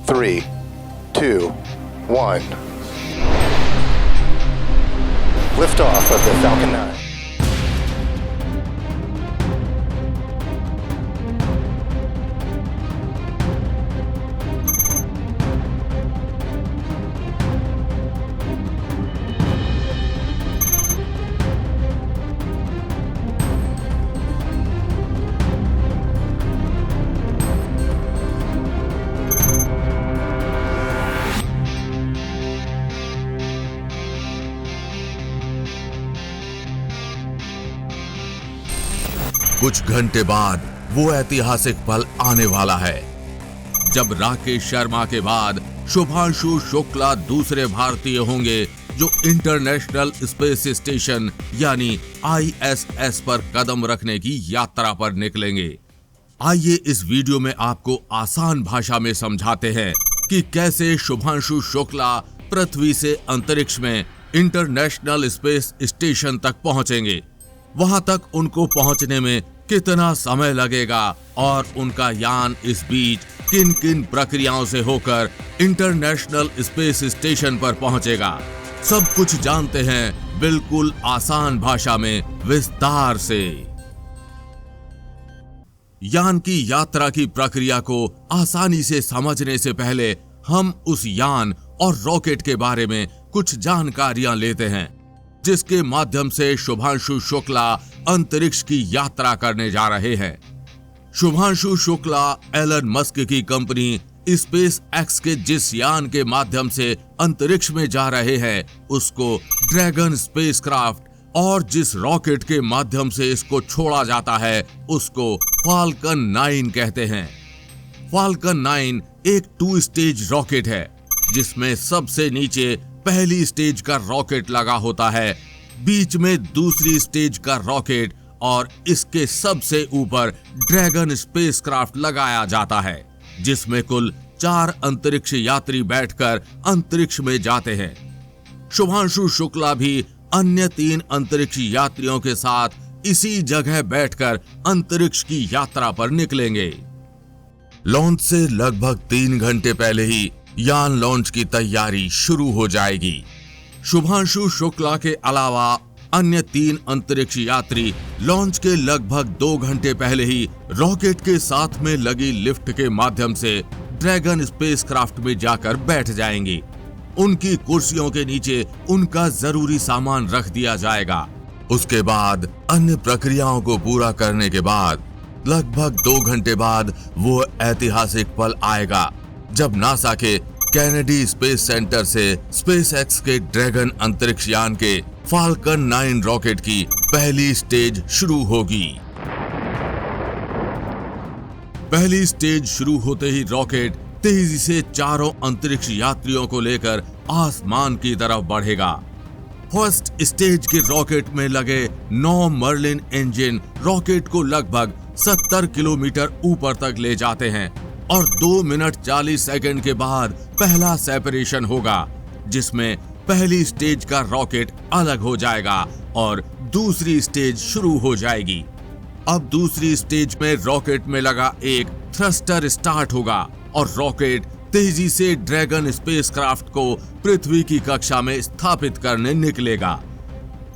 3, 2, 1. Liftoff of the Falcon 9. कुछ घंटे बाद वो ऐतिहासिक पल आने वाला है जब राकेश शर्मा के बाद शुभांशु शुक्ला दूसरे भारतीय होंगे जो इंटरनेशनल स्पेस स्टेशन यानी ISS पर कदम रखने की यात्रा पर निकलेंगे। आइए इस वीडियो में आपको आसान भाषा में समझाते हैं कि कैसे शुभांशु शुक्ला पृथ्वी से अंतरिक्ष में इंटरनेशनल स्पेस स्टेशन तक पहुंचेंगे। वहां तक उनको पहुंचने में कितना समय लगेगा और उनका यान इस बीच किन किन प्रक्रियाओं से होकर इंटरनेशनल स्पेस स्टेशन पर पहुंचेगा, सब कुछ जानते हैं बिल्कुल आसान भाषा में विस्तार से। यान की यात्रा की प्रक्रिया को आसानी से समझने से पहले हम उस यान और रॉकेट के बारे में कुछ जानकारियां लेते हैं जिसके माध्यम से शुभांशु शुक्ला अंतरिक्ष की यात्रा करने जा रहे हैं। शुभांशु शुक्ला एलन मस्क की कंपनी स्पेस एक्स के जिस यान के माध्यम से अंतरिक्ष में जा रहे हैं उसको ड्रैगन स्पेसक्राफ्ट और जिस रॉकेट के माध्यम से इसको छोड़ा जाता है उसको फाल्कन 9 कहते हैं। फाल्कन 9 एक 2 स्टेज रॉकेट है जिसमें सबसे नीचे पहली स्टेज का रॉकेट लगा होता है, बीच में दूसरी स्टेज का रॉकेट और इसके सबसे ऊपर ड्रैगन स्पेसक्राफ्ट लगाया जाता है जिसमें कुल 4 अंतरिक्ष यात्री बैठकर अंतरिक्ष में जाते हैं। शुभांशु शुक्ला भी अन्य 3 अंतरिक्ष यात्रियों के साथ इसी जगह बैठकर अंतरिक्ष की यात्रा पर निकलेंगे। लॉन्च से लगभग 3 घंटे पहले ही यान लॉन्च की तैयारी शुरू हो जाएगी। शुभांशु शुक्ला के अलावा अन्य 3 अंतरिक्ष यात्री लॉन्च के लगभग 2 घंटे पहले ही रॉकेट के साथ में लगी लिफ्ट के माध्यम से ड्रैगन स्पेसक्राफ्ट में जाकर बैठ जाएंगे। उनकी कुर्सियों के नीचे उनका जरूरी सामान रख दिया जाएगा। उसके बाद अन्य प्रक्रियाओं को पूरा करने के बाद लगभग 2 घंटे बाद वो ऐतिहासिक पल आएगा जब नासा के कैनेडी स्पेस सेंटर से स्पेस एक्स के ड्रैगन अंतरिक्ष यान के फाल्कन 9 रॉकेट की पहली स्टेज शुरू होगी। पहली स्टेज शुरू होते ही रॉकेट तेजी से चारों अंतरिक्ष यात्रियों को लेकर आसमान की तरफ बढ़ेगा। फर्स्ट स्टेज के रॉकेट में लगे 9 मर्लिन इंजन रॉकेट को लगभग 70 किलोमीटर ऊपर तक ले जाते हैं और 2 मिनट 40 सेकंड के बाद पहला सेपरेशन होगा जिसमें पहली स्टेज का रॉकेट अलग हो जाएगा और दूसरी स्टेज शुरू हो जाएगी। अब दूसरी स्टेज में रॉकेट में लगा एक थ्रस्टर स्टार्ट होगा और रॉकेट तेजी से ड्रैगन स्पेसक्राफ्ट को पृथ्वी की कक्षा में स्थापित करने निकलेगा।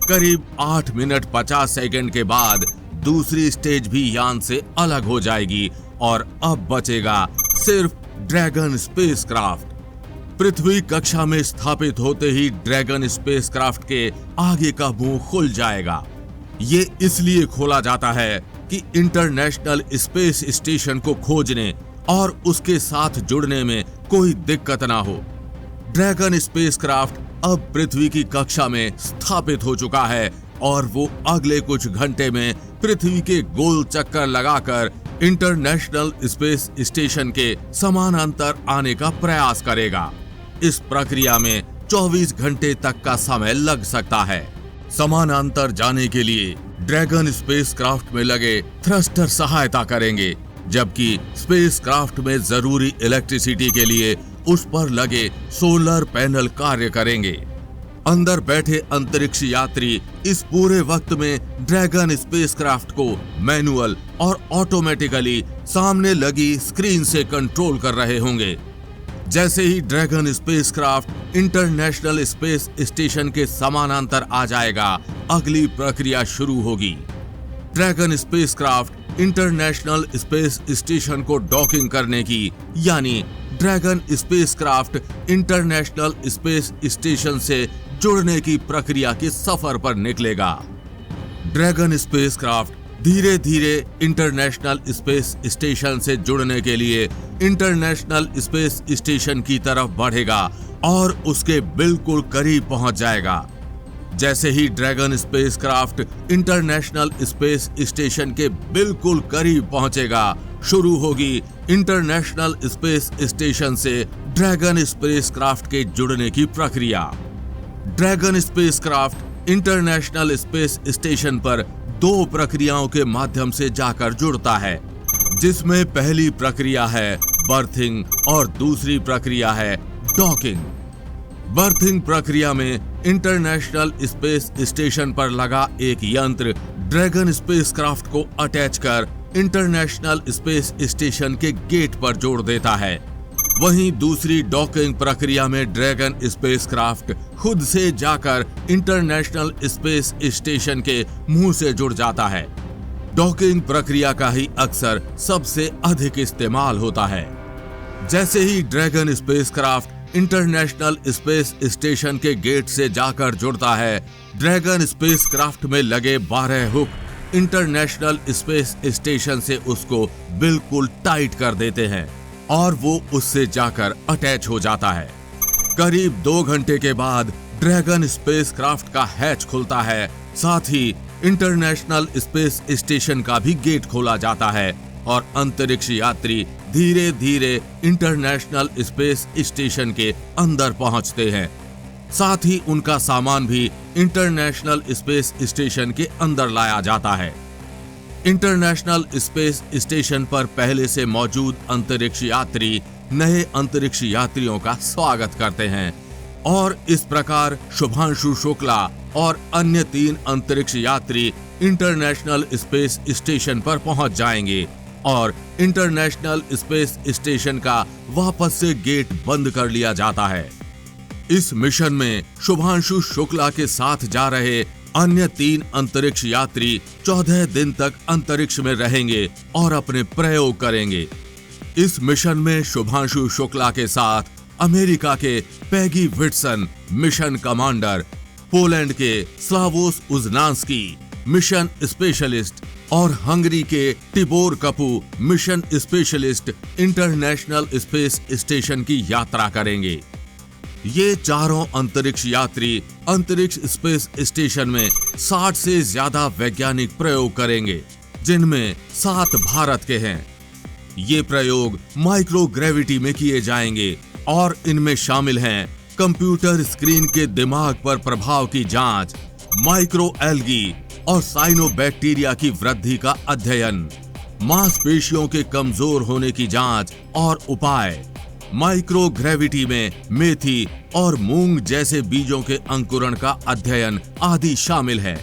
करीब 8 मिनट 50 सेकंड के बाद दूसरी स्टेज भी यान से अलग हो जाएगी और अब बचेगा सिर्फ ड्रैगन स्पेसक्राफ्ट। पृथ्वी कक्षा में स्थापित होते ही ड्रैगन स्पेसक्राफ्ट के आगे का मुंह खुल जाएगा। ये इसलिए खोला जाता है कि इंटरनेशनल स्पेस स्टेशन को खोजने और उसके साथ जुड़ने में कोई दिक्कत ना हो। ड्रैगन स्पेसक्राफ्ट अब पृथ्वी की कक्षा में स्थापित हो चुका है और वो अगले कुछ घंटे में पृथ्वी के गोल चक्कर लगाकर इंटरनेशनल स्पेस स्टेशन के समानांतर आने का प्रयास करेगा। इस प्रक्रिया में 24 घंटे तक का समय लग सकता है। समानांतर जाने के लिए ड्रैगन स्पेसक्राफ्ट में लगे थ्रस्टर सहायता करेंगे, जबकि स्पेसक्राफ्ट में जरूरी इलेक्ट्रिसिटी के लिए उस पर लगे सोलर पैनल कार्य करेंगे। अंदर बैठे अंतरिक्ष यात्री इस पूरे वक्त में ड्रैगन स्पेसक्राफ्ट को मैनुअल और ऑटोमेटिकली सामने लगी स्क्रीन से कंट्रोल कर रहे होंगे। जैसे ही Dragon spacecraft International Space Station के समानांतर आ जाएगा, अगली प्रक्रिया शुरू होगी। Dragon spacecraft International Space Station को डॉकिंग करने की, यानी Dragon spacecraft International Space Station से जुड़ने की प्रक्रिया के सफर पर निकलेगा। ड्रैगन स्पेसक्राफ्ट धीरे धीरे इंटरनेशनल स्पेस स्टेशन से जुड़ने के लिए इंटरनेशनल स्पेस स्टेशन की तरफ बढ़ेगा और उसके बिल्कुल करीब पहुंच जाएगा। जैसे ही Dragon spacecraft International Space Station के बिल्कुल करीब पहुंचेगा, शुरू होगी इंटरनेशनल स्पेस स्टेशन से ड्रैगन स्पेसक्राफ्ट के जुड़ने की प्रक्रिया। Dragon spacecraft International Space Station पर 2 प्रक्रियाओं के माध्यम से जाकर जुड़ता है, जिसमें पहली प्रक्रिया है बर्थिंग और दूसरी प्रक्रिया है डॉकिंग। बर्थिंग प्रक्रिया में इंटरनेशनल स्पेस स्टेशन पर लगा एक यंत्र ड्रैगन स्पेसक्राफ्ट को अटैच कर इंटरनेशनल स्पेस स्टेशन के गेट पर जोड़ देता है। वहीं दूसरी डॉकिंग प्रक्रिया में ड्रैगन स्पेसक्राफ्ट खुद से जाकर इंटरनेशनल स्पेस स्टेशन के मुंह से जुड़ जाता है। डॉकिंग प्रक्रिया का ही अक्सर सबसे अधिक इस्तेमाल होता है। जैसे ही Dragon spacecraft International Space Station के गेट से जाकर जुड़ता है, ड्रैगन स्पेसक्राफ्ट में लगे 12 हुक इंटरनेशनल स्पेस स्टेशन से उसको बिल्कुल टाइट कर देते हैं और वो उससे जाकर अटैच हो जाता है। करीब 2 घंटे के बाद ड्रैगन स्पेसक्राफ्ट का हैच खुलता है, साथ ही इंटरनेशनल स्पेस स्टेशन का भी गेट खोला जाता है और अंतरिक्ष यात्री धीरे धीरे इंटरनेशनल स्पेस स्टेशन के अंदर पहुंचते हैं। साथ ही उनका सामान भी इंटरनेशनल स्पेस स्टेशन के अंदर लाया जाता है। इंटरनेशनल स्पेस स्टेशन पर पहले से मौजूद अंतरिक्ष यात्री नए अंतरिक्ष यात्रियों का स्वागत करते हैं और इस प्रकार शुभांशु शुक्ला और अन्य 3 अंतरिक्ष यात्री इंटरनेशनल स्पेस स्टेशन पर पहुंच जाएंगे और इंटरनेशनल स्पेस स्टेशन का वापस से गेट बंद कर लिया जाता है। इस मिशन में शुभांशु शुक्ला के साथ जा रहे अन्य 3 अंतरिक्ष यात्री 14 दिन तक अंतरिक्ष में रहेंगे और अपने प्रयोग करेंगे। इस मिशन में शुभांशु शुक्ला के साथ अमेरिका के पैगी विट्सन मिशन कमांडर, पोलैंड के स्लावोस उजनांस्की मिशन स्पेशलिस्ट और हंगरी के Tibor Kapu mission specialist international Space station की यात्रा करेंगे। ये चारों अंतरिक्ष यात्री अंतरिक्ष स्पेस स्टेशन में 60 से ज्यादा वैज्ञानिक प्रयोग करेंगे, जिनमें 7 भारत के हैं। ये प्रयोग माइक्रोग्रेविटी में किए जाएंगे और इनमें शामिल हैं कंप्यूटर स्क्रीन के दिमाग पर प्रभाव की जांच, माइक्रो एल्गी और साइनोबैक्टीरिया की वृद्धि का अध्ययन, मांसपेशियों के कमजोर होने की जांच और उपाय, माइक्रोग्रेविटी में मेथी और मूंग जैसे बीजों के अंकुरण का अध्ययन आदि शामिल है।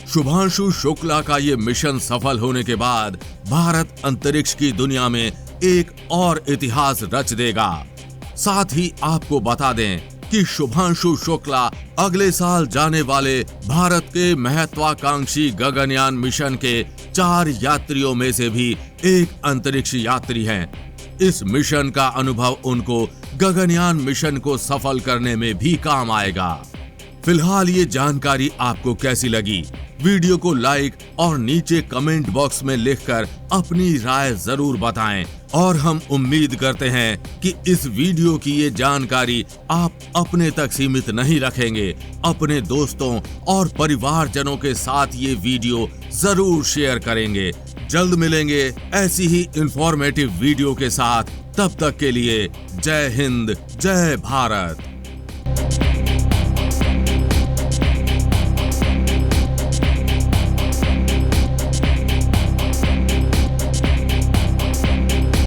शुभांशु शुक्ला का ये मिशन सफल होने के बाद भारत अंतरिक्ष की दुनिया में एक और इतिहास रच देगा। साथ ही आपको बता दें कि शुभांशु शुक्ला अगले साल जाने वाले भारत के महत्वाकांक्षी गगनयान मिशन के 4 यात्रियों में से भी एक अंतरिक्ष यात्री हैं। इस मिशन का अनुभव उनको गगनयान मिशन को सफल करने में भी काम आएगा। फिलहाल ये जानकारी आपको कैसी लगी? वीडियो को लाइक और नीचे कमेंट बॉक्स में लिखकर अपनी राय जरूर बताएं और हम उम्मीद करते हैं कि इस वीडियो की ये जानकारी आप अपने तक सीमित नहीं रखेंगे। अपने दोस्तों और परिवारजनों के साथ ये वीडियो जरूर शेयर करेंगे। जल्द मिलेंगे ऐसी ही इंफॉर्मेटिव वीडियो के साथ। तब तक के लिए जय हिंद, जय भारत।